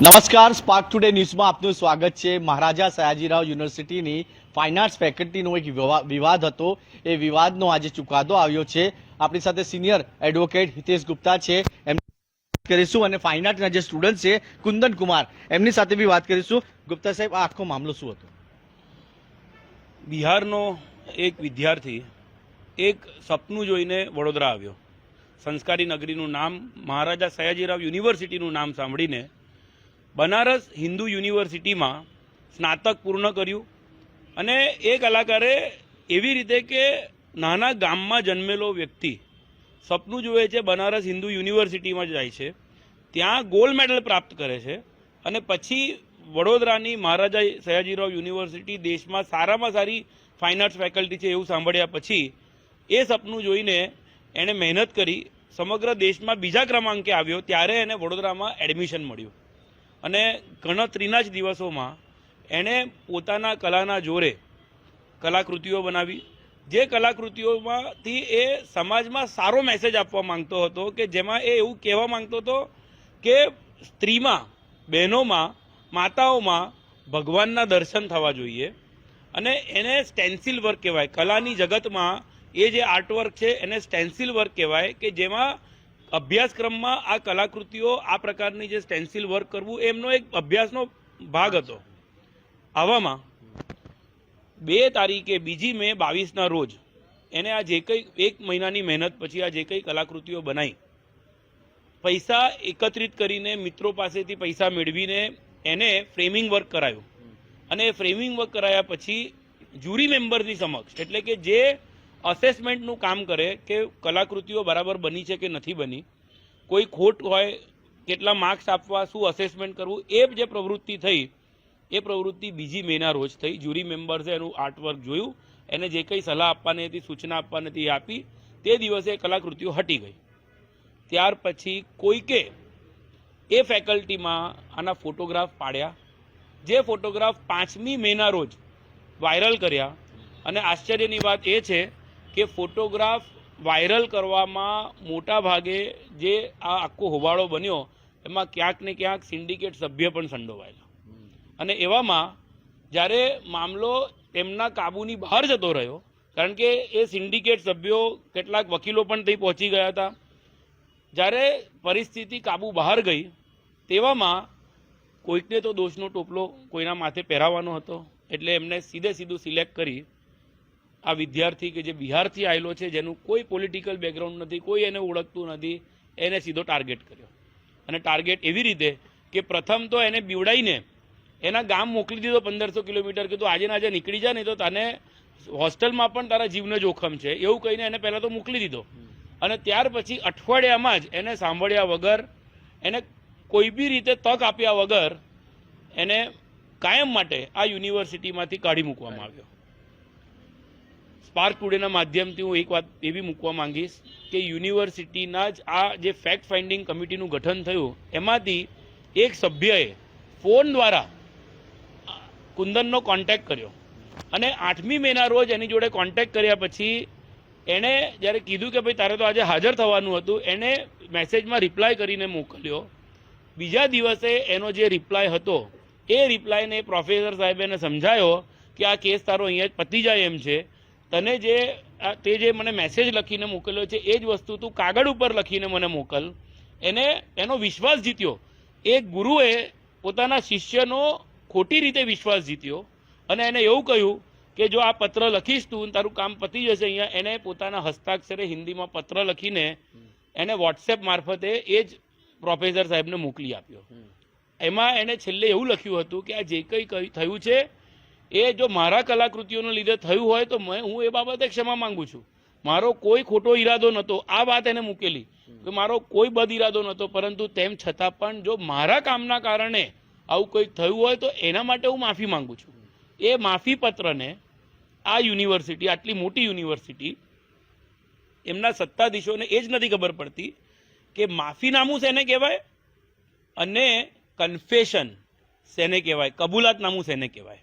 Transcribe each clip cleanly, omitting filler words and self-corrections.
નમસ્કાર, spark today ન્યૂઝમાં આપનું સ્વાગત છે। મહારાજા સયાજીરાવ યુનિવર્સિટીની ફાઇન આર્ટ્સ ફેકલ્ટીનો એક વિવાદ હતો, એ વિવાદનો આજે ચુકાદો આવ્યો છે। આપણી સાથે સિનિયર એડવોકેટ હિતેશ ગુપ્તા છે, એમની કરીશું અને ફાઇન આર્ટના જે સ્ટુડન્ટ છે કુંદન કુમાર, એમની સાથે બી વાત કરીશું। ગુપ્તા સાહેબ, આ આખો મામલો શું હતો? બિહારનો એક વિદ્યાર્થી એક સપનું જોઈને વડોદરા આવ્યો। સંસ્કારી નગરીનું નામ, મહારાજા સયાજીરાવ યુનિવર્સિટીનું નામ સાંભળીને બનારસ હિન્દુ યુનિવર્સિટીમાં સ્નાતક પૂર્ણ કર્યું। અને એ કલાકારે એવી રીતે કે નાના ગામમાં જન્મેલો વ્યક્તિ સપનું જુએ છે, બનારસ હિન્દુ યુનિવર્સિટીમાં જાય છે, ત્યાં ગોલ્ડ મેડલ પ્રાપ્ત કરે છે અને પછી વડોદરાની મહારાજા સયાજીરાવ યુનિવર્સિટી દેશમાં સારામાં સારી ફાઇન આર્ટ્સ ફેકલ્ટી છે એવું સાંભળ્યા પછી એ સપનું જોઈને એણે મહેનત કરી, સમગ્ર દેશમાં બીજા ક્રમાંકે આવ્યો, ત્યારે એને વડોદરામાં એડમિશન મળ્યું અને ગણતરીના જ દિવસોમાં એણે પોતાના કલાના જોરે કલાકૃતિઓ બનાવી। જે કલાકૃતિઓમાંથી એ સમાજમાં સારો મેસેજ આપવા માંગતો હતો કે જેમાં એ એવું કહેવા માંગતો હતો કે સ્ત્રીમાં, બહેનોમાં, માતાઓમાં ભગવાનના દર્શન થવા જોઈએ। અને એને સ્ટેન્સિલ વર્ક કહેવાય, કલાની જગતમાં એ જે આર્ટવર્ક છે એને સ્ટેન્સિલ વર્ક કહેવાય કે જેમાં અભ્યાસક્રમમાં આ કલાકૃતિઓ, આ પ્રકારની જે સ્ટેન્સિલ વર્ક કરવું એમનો એક અભ્યાસનો ભાગ હતો। આવામાં 2 તારીખે 2 મે 22ના રોજ એને આ જે કંઈ 1 મહિનાની મહેનત પછી આ જે કંઈ કલાકૃતિઓ બનાવી, પૈસા એકત્રિત કરીને, મિત્રો પાસેથી પૈસા મેળવીને એને ફ્રેમિંગ વર્ક કરાયું અને ફ્રેમિંગ વર્ક કરાયા પછી જ્યુરી મેમ્બરની સમક્ષ, એટલે કે જે અસેસમેન્ટનું કામ કરે કે કલાકૃતિઓ બરાબર બની છે કે નથી બની, કોઈ ખોટ હોય, કેટલા માર્ક્સ આપવા, શું અસેસમેન્ટ કરવું, એ જે પ્રવૃત્તિ થઈ એ પ્રવૃત્તિ 2 મેના રોજ થઈ। જ્યુરી મેમ્બર્સે એનું આર્ટવર્ક જોયું, એને જે કંઈ સલાહ આપવાની હતી, સૂચના આપવાની હતી એ આપી, તે દિવસે કલાકૃતિઓ હટી ગઈ। ત્યાર પછી કોઈકે એ ફેકલ્ટીમાં આના ફોટોગ્રાફ પાડ્યા, જે ફોટોગ્રાફ 5મી મેના રોજ વાયરલ કર્યા। અને આશ્ચર્યની વાત એ છે કે ફોટોગ્રાફ વાયરલ કરવામાં મોટા ભાગે જે આ આખો હોબાળો બન્યો એમાં ક્યાંક ને ક્યાંક સિન્ડિકેટ સભ્ય પણ સંડોવાયેલા। અને એવામાં જ્યારે મામલો તેમના કાબૂની બહાર જતો રહ્યો, કારણ કે એ સિન્ડિકેટ સભ્યો, કેટલાક વકીલો પણ ત્યાં પહોંચી ગયા હતા, જ્યારે પરિસ્થિતિ કાબુ બહાર ગઈ તેવામાં કોઈકને તો દોષનો ટોપલો કોઈના માથે પહેરાવવાનો હતો, એટલે એમને સીધું સિલેક્ટ કરી આ વિદ્યાર્થી કે જે બિહારથી આવેલો છે, જેનું કોઈ પોલિટિકલ બેકગ્રાઉન્ડ નથી, કોઈ એને ઓળખતું નથી, એને સીધો ટાર્ગેટ કર્યો। અને ટાર્ગેટ એવી રીતે કે પ્રથમ તો એને બીવડાઈને એના ગામ મોકલી દીધો 1500 કિલોમીટર, કે તું આજે ને આજે નીકળી જા, નહીં તો તને હોસ્ટેલમાં પણ તારા જીવને જોખમ છે, એવું કહીને એને પહેલાં તો મોકલી દીધો। અને ત્યાર પછી અઠવાડિયામાં જ એને સાંભળ્યા વગર, એને કોઈ બી રીતે તક આપ્યા વગર એને કાયમ માટે આ યુનિવર્સિટીમાંથી કાઢી મૂકવામાં આવ્યો। સ્પાર્ક ટુડેના માધ્યમથી હું એક વાત એવી મૂકવા માંગીશ કે યુનિવર્સિટીના જ આ જે ફેક્ટ ફાઇન્ડિંગ કમિટીનું ગઠન થયું, એમાંથી એક સભ્યએ ફોન દ્વારા કુંદનનો કોન્ટેક્ટ કર્યો અને 8મી મેના રોજ એની જોડે કોન્ટેક્ટ કર્યા પછી એણે જ્યારે કીધું કે ભાઈ તારે તો આજે હાજર થવાનું હતું, એને મેસેજમાં રિપ્લાય કરીને મોકલ્યો। બીજા દિવસે એનો જે રિપ્લાય હતો એ રિપ્લાયને પ્રોફેસર સાહેબે એને સમજાયો કે આ કેસ તારો અહીંયા જ પતી જાય એમ છે, તને જે મને મેસેજ લખીને મોકલ્યો છે એ જ વસ્તુ તું કાગળ ઉપર લખીને મને મોકલ। એને એનો વિશ્વાસ જીત્યો। એક ગુરુએ પોતાના શિષ્યનો ખોટી રીતે વિશ્વાસ જીત્યો અને એને એવું કહ્યું કે જો આ પત્ર લખીશ તું, તારું કામ પતી જશે અહીંયા। એને પોતાના હસ્તાક્ષરે હિન્દીમાં પત્ર લખીને એને વોટ્સએપ મારફતે એ જ પ્રોફેસર સાહેબને મોકલી આપ્યો। એમાં એને છેલ્લે એવું લખ્યું હતું કે આ જે કંઈ થયું છે એ જો મારા કલાકૃતિઓને લીધે થયું હોય તો હું એ બાબતે ક્ષમા માંગુ છું, મારો કોઈ ખોટો ઈરાદો નહોતો। આ વાત એને મૂકેલી કે મારો કોઈ બદ ઈરાદો નહોતો, પરંતુ તેમ છતાં પણ જો મારા કામના કારણે આવું કંઈક થયું હોય તો એના માટે હું માફી માંગુ છું। એ માફી પત્રને આ યુનિવર્સિટી, આટલી મોટી યુનિવર્સિટી, એમના સત્તાધીશોને એ જ નથી ખબર પડતી કે માફીનામું શેને કહેવાય અને કન્ફેશન શેને કહેવાય, કબૂલાતનામું શેને કહેવાય।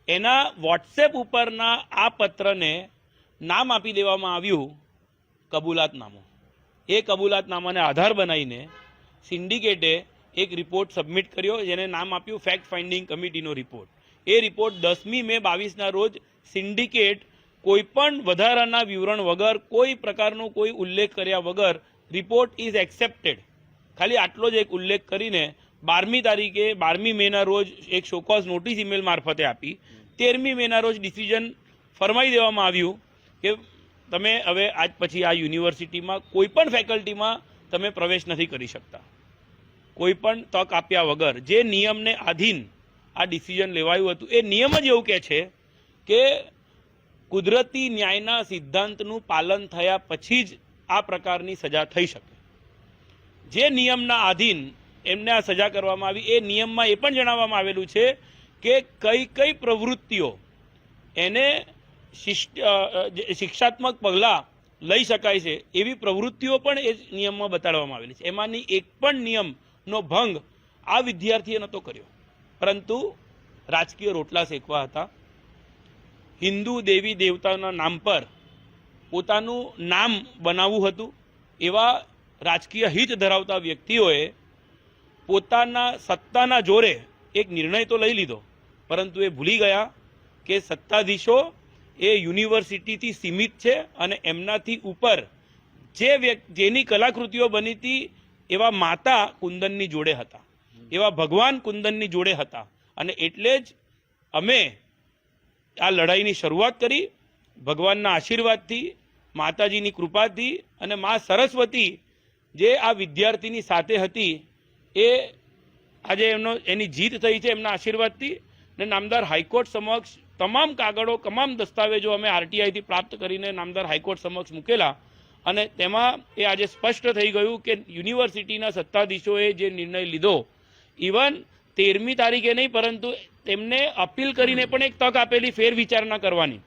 એના વોટ્સએપ ઉપરના આ પત્રને નામ આપી દેવામાં આવ્યું કબૂલાતનામું। એ કબૂલાતનામાને આધાર બનાવીને સિન્ડિકેટે એક રિપોર્ટ સબમિટ કર્યો, જેને નામ આપ્યું ફેક્ટ ફાઇન્ડિંગ કમિટીનો રિપોર્ટ. એ રિપોર્ટ 10મી મે 22ના રોજ સિન્ડિકેટ કોઈ પણ વધારાના વિવરણ વગર, કોઈ પ્રકારનો કોઈ ઉલ્લેખ કર્યા વગર રિપોર્ટ ઇઝ એક્સેપ્ટેડ, ખાલી આટલો જ એક ઉલ્લેખ કરીને 12મી તારીખે 12મી મેના રોજ એક શોકોઝ નોટિસ ઈમેલ મારફતે આપી. 13મી મેના રોજ ડિસિઝન ફરમાઈ દેવામાં આવ્યું કે તમે હવે આજ પછી આ યુનિવર્સિટીમાં કોઈ પણ ફેકલ્ટીમાં તમે પ્રવેશ નથી કરી શકતા, કોઈ પણ તક આપ્યા વગર. જે નિયમને આધીન આ ડિસિઝન લેવાયું હતું, એ નિયમ જ એવું કહે છે કે કુદરતી ન્યાયના સિદ્ધાંતનું પાલન થયા પછી જ આ પ્રકારની સજા થઈ શકે. જે નિયમના આધીન એમને આ સજા કરવામાં આવી, એ નિયમમાં એ પણ જણાવવામાં આવેલું છે કે કઈ કઈ પ્રવૃત્તિઓ એને શિક્ષાત્મક પગલાં લઈ શકાય છે, એવી પ્રવૃત્તિઓ પણ એ નિયમમાં બતાડવામાં આવેલી છે. એમાંની એક પણ નિયમનો ભંગ આ વિદ્યાર્થીએ નહોતો કર્યો, પરંતુ રાજકીય રોટલા શેકવા હતા. હિન્દુ દેવી દેવતાના નામ પર પોતાનું નામ બનાવવું હતું. એવા રાજકીય હિત ધરાવતા વ્યક્તિઓએ પોતાના સત્તાના જોરે એક નિર્ણય તો લઈ લીધો, પરંતુ એ ભૂલી ગયા કે સત્તાધીશો એ યુનિવર્સિટીથી સીમિત છે અને એમનાથી ઉપર જેની કલાકૃતિઓ બની હતી એવા માતા કુંદનની જોડે હતા, એવા ભગવાન કુંદનની જોડે હતા. અને એટલે જ અમે આ લડાઈની શરૂઆત કરી ભગવાનના આશીર્વાદથી, માતાજીની કૃપાથી અને મા સરસ્વતી જે આ વિદ્યાર્થીની સાથે હતી, એ આજે એની જીત થઈ છે એમના આશીર્વાદથી. ને નામદાર હાઈકોર્ટ સમક્ષ તમામ કાગળો, તમામ દસ્તાવેજો અમે આરટીઆઈથી પ્રાપ્ત કરીને નામદાર હાઈકોર્ટ સમક્ષ મૂકેલા, અને તેમાં એ આજે સ્પષ્ટ થઈ ગયું કે યુનિવર્સિટીના સત્તાધીશોએ જે નિર્ણય લીધો, ઇવન 13મી તારીખે નહીં, પરંતુ તેમને અપીલ કરીને પણ એક તક આપેલી ફેર વિચારણા કરવાની.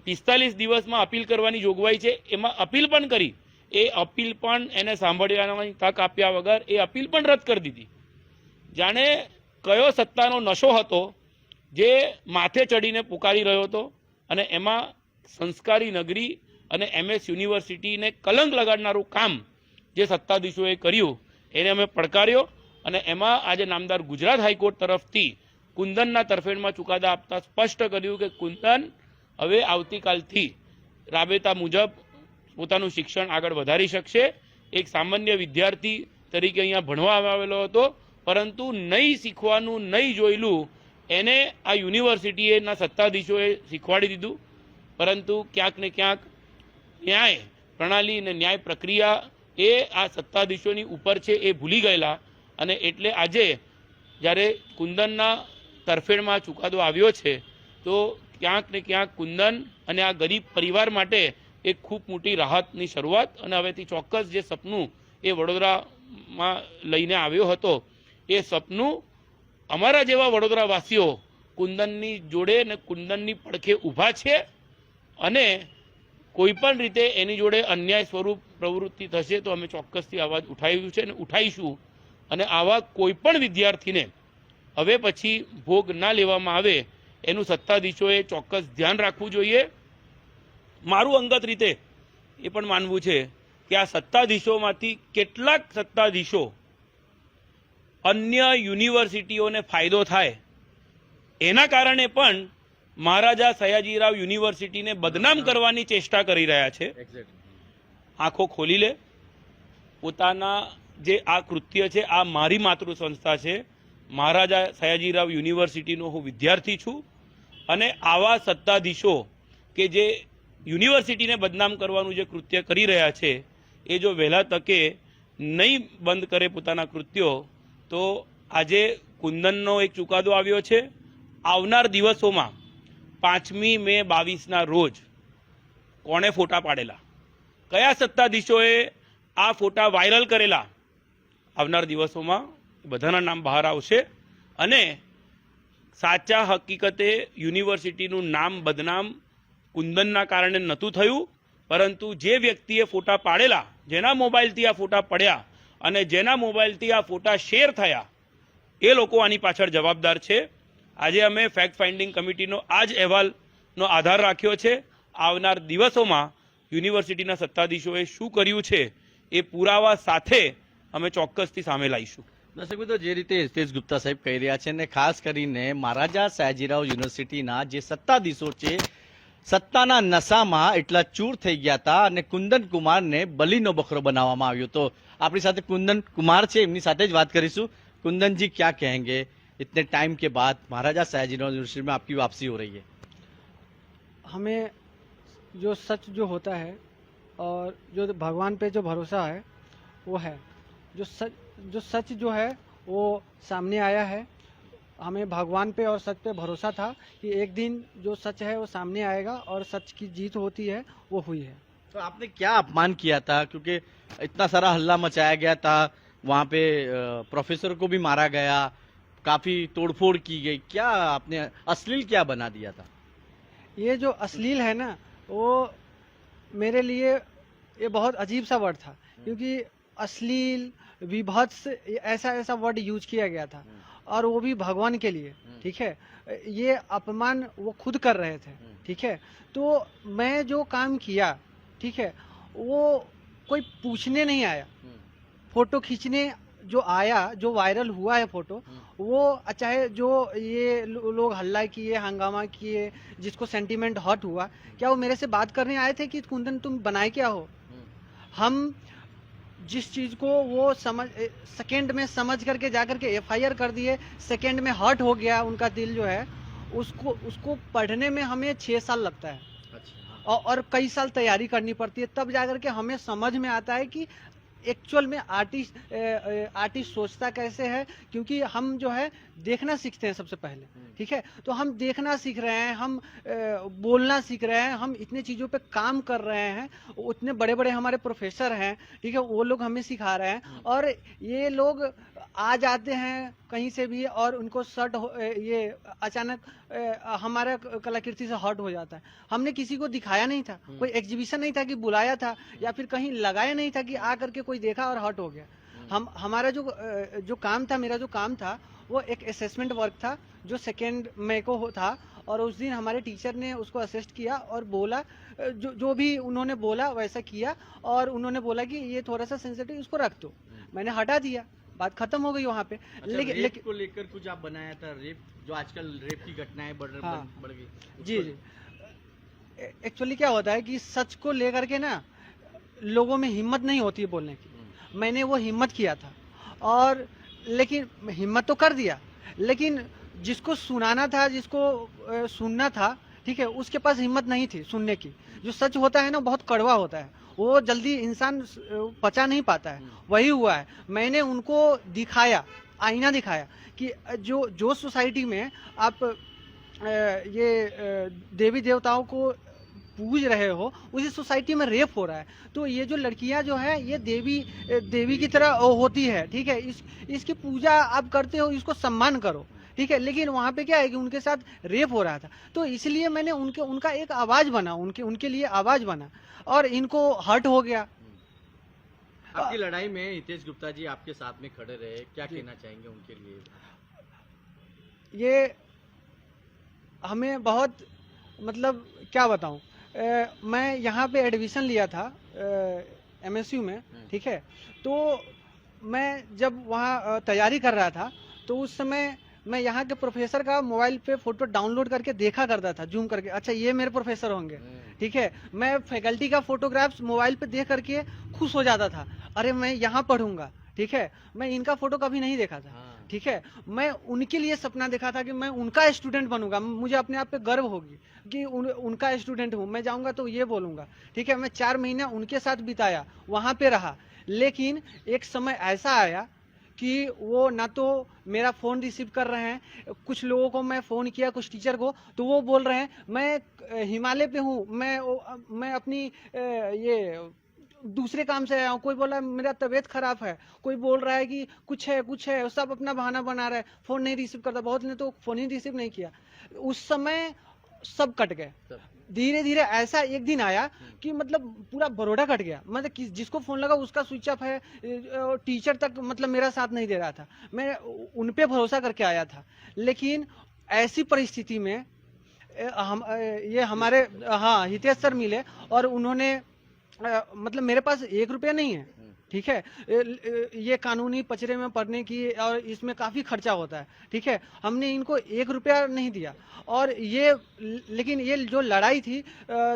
45 દિવસમાં અપીલ કરવાની જોગવાઈ છે, એમાં અપીલ પણ કરી. એ અપીલ પણ એને સાંભળવાની તક આપ્યા વગર એ અપીલ પણ રદ કરી દીધી. જાણે કયો સત્તાનો નશો હતો જે માથે ચડીને પુકારી રહ્યો હતો, અને એમાં સંસ્કારી નગરી અને MS યુનિવર્સિટીને કલંક લગાડનારું કામ જે સત્તાધીશોએ કર્યું, એને અમે પડકાર્યો. અને એમાં આજે નામદાર ગુજરાત હાઈકોર્ટ તરફથી કુંદનના તરફેણમાં ચુકાદા આપતા સ્પષ્ટ કર્યું કે કુંદન હવે આવતીકાલથી રાબેતા મુજબ પોતાનું શિક્ષણ આગળ વધારી શકશે. એક સામાન્ય વિદ્યાર્થી તરીકે અહીંયા ભણવા આવેલો હતો, પરંતુ નહીં શીખવાનું, નહીં જોયેલું એને આ યુનિવર્સિટીના સત્તાધીશોએ શીખવાડી દીધું. પરંતુ ક્યાંક ને ક્યાંક ન્યાય પ્રણાલી અને ન્યાય પ્રક્રિયા એ આ સત્તાધીશોની ઉપર છે, એ ભૂલી ગયેલા. અને એટલે આજે જ્યારે કુંદનના તરફેણમાં ચુકાદો આવ્યો છે, તો ક્યાંક ને ક્યાંક કુંદન અને આ ગરીબ પરિવાર માટે એક ખૂબ મોટી રાહતની શરૂઆત. અને હવેથી ચોક્કસ જે સપનું એ વડોદરામાં લઈને આવ્યો હતો, એ સપનું અમારા જેવા વડોદરાવાસીઓ કુંદનની જોડે અને કુંદનની પડખે ઊભા છે. અને કોઈ પણ રીતે એની જોડે અન્યાય સ્વરૂપ પ્રવૃત્તિ થશે તો અમે ચોક્કસથી અવાજ ઉઠાવ્યું છે અને ઉઠાવીશું. અને આવા કોઈ પણ વિદ્યાર્થીને હવે પછી ભોગ ના લેવામાં આવે એનું સત્તાધીશોએ ચોક્કસ ધ્યાન રાખવું જોઈએ. મારું અંગત રીતે એ પણ માનવું છે કે આ સત્તાધીશોમાંથી કેટલાક સત્તાધીશો અન્ય યુનિવર્સિટીઓને ફાયદો થાય એના કારણે પણ મહારાજા સયાજીરાવ યુનિવર્સિટીને બદનામ કરવાની ચેષ્ટા કરી રહ્યા છે. આંખો ખોલી લે. પોતાના જે આ કૃત્ય છે, આ મારી માતૃ સંસ્થા છે, મહારાજા સયાજીરાવ યુનિવર્સિટીનો હું વિદ્યાર્થી છું. અને આવા સત્તાધીશો કે જે યુનિવર્સિટીને બદનામ કરવાનું જે કૃત્ય કરી રહ્યા છે, એ જો વહેલા તકે નહીં બંધ કરે પોતાના કૃત્યો, તો આજે કુંદનનો એક ચુકાદો આવ્યો છે. આવનાર દિવસોમાં 5મી મે 22ના રોજ કોણે ફોટા પાડેલા, કયા સત્તાધીશોએ આ ફોટા વાયરલ કરેલા, આવનાર દિવસોમાં બધાના નામ બહાર આવશે. અને સાચા હકીકતે યુનિવર્સિટીનું નામ બદનામ કુંદનના કારણે નહોતું થયું, પરંતુ જે વ્યક્તિએ ફોટા પાડેલા, જેના મોબાઈલથી આ ફોટા પડ્યા અને જેના મોબાઈલથી આ ફોટા શેર થયા, એ લોકો આની પાછળ જવાબદાર છે. આજે અમે ફેક્ટ ફાઇન્ડિંગ કમિટીનો આ જ અહેવાલનો આધાર રાખ્યો છે. આવનાર દિવસોમાં યુનિવર્સિટીના સત્તાધીશોએ શું કર્યું છે એ પુરાવા સાથે અમે ચોક્કસથી સામે લાવીશું. દર્શક મિત્રો, જે રીતે હિતેશ ગુપ્તા સાહેબ કહી રહ્યા છે ને ખાસ કરીને મહારાજા સયાજીરાવ યુનિવર્સિટીના જે સત્તાધીશો છે સત્તાના નશામાં એટલા ચૂર થઈ ગયા હતા અને કુંદન કુમારને બલીનો બકરો બનાવવામાં આવ્યો હતો। આપણી સાથે કુંદન કુમાર છે, એમની સાથે જ વાત કરીશું। कुंदन जी, क्या कहेंगे इतने टाइम के बाद महाराजा सयाजीराव यूनिवर्सिटी में आपकी वापसी हो रही है? हमें जो सच जो होता है और जो भगवान पे जो भरोसा है वो है। जो सच जो है वो सामने आया है। हमें भगवान पे और सच पे भरोसा था कि एक दिन जो सच है वो सामने आएगा और सच की जीत होती है, वो हुई है। तो आपने क्या अपमान किया था, क्योंकि इतना सारा हल्ला मचाया गया था, वहाँ पे प्रोफेसर को भी मारा गया, काफी तोड़फोड़ की गई, क्या आपने अश्लील क्या बना दिया था? ये जो अश्लील है ना, वो मेरे लिए ये बहुत अजीब सा वर्ड था, क्योंकि अश्लील, विभत्स, ऐसा ऐसा वर्ड यूज किया गया था, और वो भी भगवान के लिए। ठीक है, ये अपमान वो खुद कर रहे थे। ठीक है, तो मैं जो काम किया, ठीक है, वो कोई पूछने नहीं आया, फोटो खींचने जो आया, जो वायरल हुआ है फोटो, वो चाहे जो ये लोग हल्ला किए, हंगामा किए, जिसको सेंटीमेंट हर्ट हुआ, क्या वो मेरे से बात करने आए थे कि कुंदन तुम बनाए क्या हो? हम जिस चीज को वो सेकंड में समझ करके जाकर के एफआईआर कर दिए, सेकंड में हर्ट हो गया उनका दिल जो है, उसको पढ़ने में हमें 6 साल लगता है। अच्छा। और कई साल तैयारी करनी पड़ती है, तब जाकर के हमें समझ में आता है कि एक्चुअल में आर्टिस्ट सोचता कैसे है। क्योंकि हम जो है देखना सीखते हैं सबसे पहले। ठीक है, तो हम देखना सीख रहे हैं, हम बोलना सीख रहे हैं, हम इतने चीज़ों पे काम कर रहे हैं, उतने बड़े बड़े हमारे प्रोफेसर हैं, ठीक है, वो लोग हमें सिखा रहे हैं, और ये लोग आ जाते हैं कहीं से भी और उनको ये अचानक हमारा कलाकृति से हर्ट हो जाता है। हमने किसी को दिखाया नहीं था, कोई एग्जीबिशन नहीं था कि बुलाया था, या फिर कहीं लगाया नहीं था कि आ करके कोई देखा और हर्ट हो गया। हमारा जो काम था, मेरा जो काम था, वो एक असेसमेंट वर्क था, जो 2 मई को था, और उस दिन हमारे टीचर ने उसको असिस्ट किया और बोला, जो भी उन्होंने बोला वैसा किया, और उन्होंने बोला कि ये थोड़ा सा सेंसिटिव, इसको रख दो। मैंने हटा दिया, बात खत्म हो गई वहाँ पे। अच्छा, रेप को लेकर कुछ आप बनाया था, रेप जो आजकल रेप की घटनाएं बढ़ गई। जी। एक्चुअली क्या होता है कि सच को लेकर के ना लोगों में हिम्मत नहीं होती है बोलने की। मैंने वो हिम्मत किया था, और लेकिन हिम्मत तो कर दिया, लेकिन जिसको सुनाना था, जिसको सुनना था, ठीक है, उसके पास हिम्मत नहीं थी सुनने की। जो सच होता है ना, बहुत कड़वा होता है, वो जल्दी इंसान पचा नहीं पाता है। वही हुआ है। मैंने उनको दिखाया, आईना दिखाया कि जो सोसाइटी में आप ये देवी देवताओं को पूज रहे हो, उसी सोसाइटी में रेप हो रहा है। तो ये जो लड़कियां जो है, ये देवी की तरह होती है। ठीक है, इसकी पूजा आप करते हो, इसको सम्मान करो। ठीक है, लेकिन वहाँ पे क्या है कि उनके साथ रेप हो रहा था, तो इसलिए मैंने उनका एक आवाज बना, उनके लिए आवाज बना, और इनको हर्ट हो गया। आपकी लड़ाई में हितेश गुप्ता जी आपके साथ में खड़े रहे, क्या कहना चाहेंगे उनके लिए? ये हमें बहुत, मतलब क्या बताऊं, मैं यहाँ पे एडमिशन लिया था MSU में। ठीक है, तो मैं जब वहाँ तैयारी कर रहा था, तो उस समय मैं यहाँ के प्रोफेसर का मोबाइल पे फोटो डाउनलोड करके देखा करता था, जूम करके, अच्छा ये मेरे प्रोफेसर होंगे। ठीक है, मैं फैकल्टी का फोटोग्राफ्स मोबाइल पे देख करके खुश हो जाता था, अरे मैं यहाँ पढ़ूंगा। ठीक है, मैं इनका फोटो कभी नहीं देखा था। ठीक है, मैं उनके लिए सपना देखा था कि मैं उनका स्टूडेंट बनूंगा, मुझे अपने आप पे गर्व होगी कि उनका स्टूडेंट हूँ, मैं जाऊंगा तो ये बोलूंगा। ठीक है, मैं 4 महीना उनके साथ बिताया, वहां पे रहा, लेकिन एक समय ऐसा आया कि वो ना तो मेरा फ़ोन रिसीव कर रहे हैं, कुछ लोगों को मैं फ़ोन किया, कुछ टीचर को, तो वो बोल रहे हैं मैं हिमालय पे हूँ, मैं अपनी ये दूसरे काम से आया हूँ, कोई बोल रहा है मेरा तबीयत खराब है, कोई बोल रहा है कि कुछ है, सब अपना बहाना बना रहा है, फ़ोन नहीं रिसीव करता, बहुत ने तो फ़ोन ही रिसीव नहीं किया। उस समय सब कट गए। धीरे धीरे ऐसा एक दिन आया कि मतलब पूरा बरोड़ा कट गया, मतलब जिसको फोन लगा उसका स्विच ऑफ है, टीचर तक मतलब मेरा साथ नहीं दे रहा था। मैं उन पे भरोसा करके आया था, लेकिन ऐसी परिस्थिति में ये हमारे हितेश सर मिले, और उन्होंने मतलब मेरे पास 1 रुपया नहीं है, ठीक है। ये कानूनी पचड़े में पड़ने की और इसमें काफ़ी खर्चा होता है, ठीक है। हमने इनको 1 रुपया नहीं दिया और ये लेकिन ये जो लड़ाई थी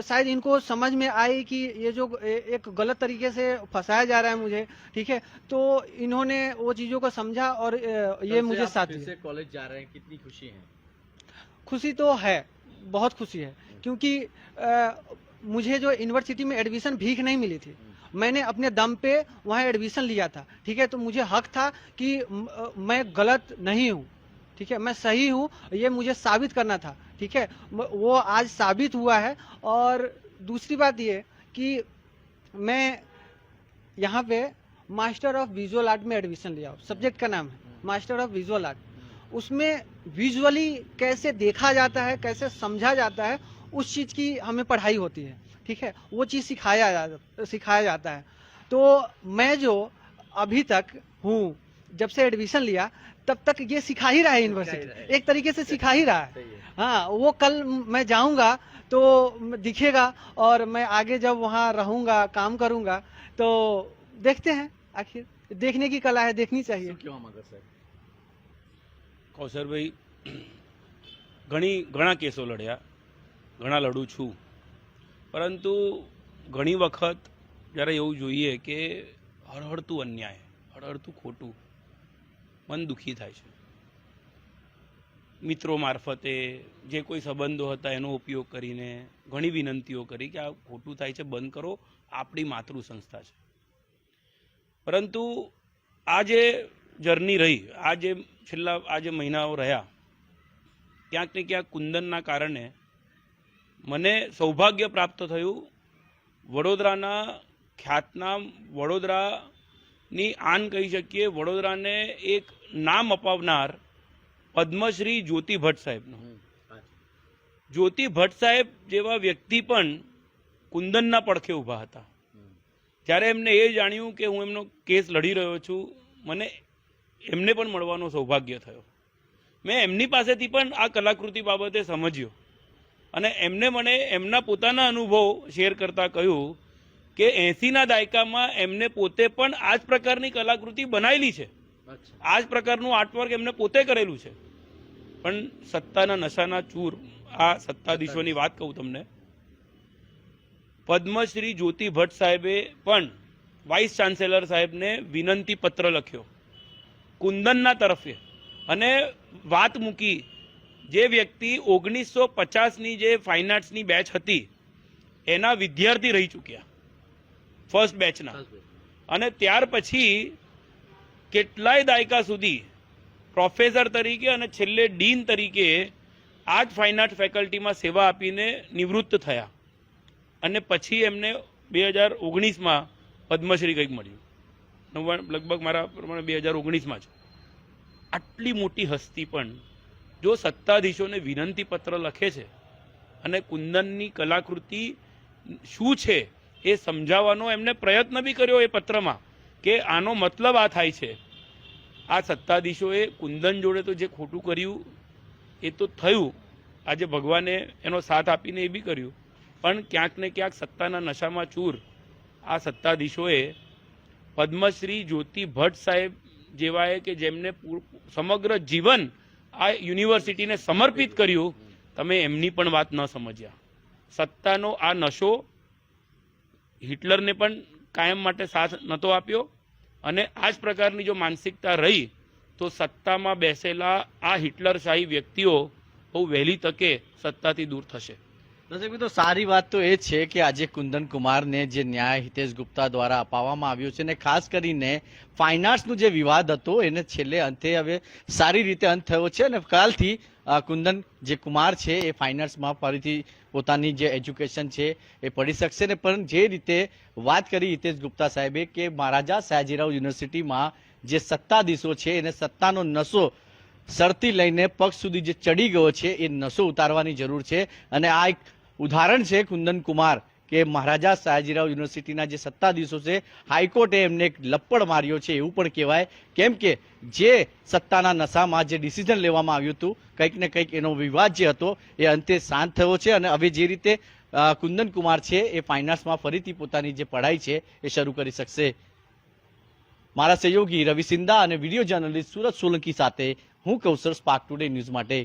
शायद इनको समझ में आई कि ये जो एक गलत तरीके से फंसाया जा रहा है मुझे, ठीक है। तो इन्होंने वो चीज़ों को समझा और ये मुझे साथ दिया। कॉलेज जा रहे हैं, कितनी खुशी है? खुशी तो है, बहुत खुशी है, क्योंकि मुझे जो यूनिवर्सिटी में एडमिशन भीख नहीं मिली थी, मैंने अपने दम पे वहाँ एडमिशन लिया था, ठीक है। तो मुझे हक था कि मैं गलत नहीं हूँ, ठीक है, मैं सही हूँ, ये मुझे साबित करना था, ठीक है। वो आज साबित हुआ है। और दूसरी बात ये कि मैं यहाँ पे मास्टर ऑफ विजुअल आर्ट में एडमिशन लिया हूँ। सब्जेक्ट का नाम है मास्टर ऑफ विजुअल आर्ट। उसमें विजुअली कैसे देखा जाता है, कैसे समझा जाता है, उस चीज़ की हमें पढ़ाई होती है, ठीक है। वो चीज़ सिखाया जाता है। तो मैं जो अभी तक हूँ, जब से एडमिशन लिया तब तक ये सिखा ही रहा है यूनिवर्सिटी, एक तरीके से सिखा ही रहा है। हाँ, वो कल मैं जाऊँगा तो दिखेगा और मैं आगे जब वहाँ रहूँगा, काम करूँगा, तो देखते हैं। आखिर देखने की कला है, देखनी चाहिए। क्यों मगर सर? કૌશરભાઈ ઘણા કેસો લડ્યા, ઘણા લડું છું, પરંતુ ઘણી વખત જ્યારે એવું જોઈએ કે હળહળતું અન્યાય, હળહળતું ખોટું, મન દુઃખી થાય છે. મિત્રો મારફતે જે કોઈ સંબંધો હતા એનો ઉપયોગ કરીને ઘણી વિનંતીઓ કરી કે આ ખોટું થાય છે, બંધ કરો, આપણી માતૃ સંસ્થા છે. પરંતુ આ જે જર્ની રહી, આ જે મહિનાઓ રહ્યા, ક્યાંક ને ક્યાંક કુંદનના કારણે મને સૌભાગ્ય પ્રાપ્ત થયું. વડોદરાના ખ્યાતનામ, વડોદરાની આન કહી શકીએ, વડોદરાને એક નામ અપાવનાર પદ્મશ્રી જ્યોતિ ભટ્ટ સાહેબનું. જ્યોતિ ભટ્ટ સાહેબ જેવા વ્યક્તિ પણ કુંદનના પડખે ઊભા હતા. જ્યારે એમને એ જાણ્યું કે હું એમનો કેસ લડી રહ્યો છું, મને એમને પણ મળવાનો સૌભાગ્ય થયો. મેં એમની પાસેથી પણ આ કલાકૃતિ બાબતે સમજ્યો અને એમને મને એમના પોતાના અનુભવ શેર કરતા કહ્યું કે 80ના દાયકામાં એમને પોતે પણ આ જ પ્રકારની કલાકૃતિ બનાવેલી છે, આ જ પ્રકારનું આર્ટવર્ક એમને પોતે કરેલું છે. પણ સત્તાના નશાના ચૂર આ સત્તાધીશોની વાત કહું તમને, પદ્મશ્રી જ્યોતિ ભટ્ટ સાહેબે પણ વાઇસ ચાન્સેલર સાહેબને વિનંતી પત્ર લખ્યો કુંદનના તરફે અને વાત મૂકી જે વ્યક્તિ 1950ની જે ફાઇન આર્ટ્સની બેચ હતી એના વિદ્યાર્થી રહી ચૂક્યા, ફર્સ્ટ બેચના, અને ત્યાર પછી કેટલાય દાયકા સુધી પ્રોફેસર તરીકે અને છેલ્લે ડીન તરીકે આ જ ફાઇન આર્ટ ફેકલ્ટીમાં સેવા આપીને નિવૃત્ત થયા અને પછી એમને 2019માં પદ્મશ્રી કંઈક મળ્યું. લગભગ મારા પ્રમાણે 2019માં જ. આટલી મોટી હસ્તી પણ જો સત્તાધીશોને વિનંતી પત્ર લખે છે અને કુંદનની કલાકૃતિ શું છે એ સમજાવવાનો એમને પ્રયત્ન બી કર્યો એ પત્રમાં કે આનો મતલબ આ થાય છે. આ સત્તાધીશોએ કુંદન જોડે તો જે ખોટું કર્યું એ તો થયું, આજે ભગવાને એનો સાથ આપીને એ બી કર્યું, પણ ક્યાંક ને ક્યાંક સત્તાના નશામાં ચૂર આ સત્તાધીશોએ પદ્મશ્રી જ્યોતિ ભટ્ટ સાહેબ જેવાએ કે જેમને સમગ્ર જીવન આ યુનિવર્સિટીને સમર્પિત કર્યું, તમે એમની પણ વાત ન સમજ્યા. સત્તાનો આ નશો હિટલરને પણ કાયમ માટે સાથ નહોતો આપ્યો અને આ જ પ્રકારની જો માનસિકતા રહી તો સત્તામાં બેસેલા આ હિટલરશાહી વ્યક્તિઓ બહુ વહેલી તકે સત્તાથી દૂર થશે. દર્શક મિત્રો, સારી વાત તો એ છે કે આજે કુંદન કુમારને જે ન્યાય હિતેશ ગુપ્તા દ્વારા અપાવવામાં આવ્યો છે અને ખાસ કરીને ફાઇન આર્ટ્સનો જે વિવાદ હતો એને છેલ્લે અંતે હવે સારી રીતે અંત થયો છે અને કાલથી કુંદન જે કુમાર છે એ ફાઇન આર્ટ્સમાં ફરીથી પોતાની જે એજ્યુકેશન છે એ પડી શકશે ને પણ જે રીતે વાત કરી હિતેશ ગુપ્તા સાહેબે કે મહારાજા સયાજીરાવ યુનિવર્સિટીમાં જે સત્તાધીશો છે એને સત્તાનો નશો સરથી લઈને પગ સુધી જે ચડી ગયો છે એ નશો ઉતારવાની જરૂર છે અને આ એક ઉદાહરણ છે કુંદન કુમાર કે મહારાજા સયાજીરાવ યુનિવર્સિટીના જે સત્તાધીશો છે હાઈકોર્ટે એમને એક લપ્પડ માર્યો છે એવું પણ કહેવાય, કેમ કે જે સત્તાના નશામાં જે ડિસિઝન લેવામાં આવ્યું હતું કંઈક ને કંઈક એનો વિવાદ જે હતો એ અંતે શાંત થયો છે અને હવે જે રીતે કુંદન કુમાર છે એ ફાઇન આર્ટ્સમાં ફરીથી પોતાની જે પઢાઈ છે એ શરૂ કરી શકશે. મારા સહયોગી રવિ સિંધા અને વિડીયો જર્નલિસ્ટ સુરત સોલંકી સાથે હું કૌશલ સ્પાર્ક ટુડે ન્યૂઝ માટે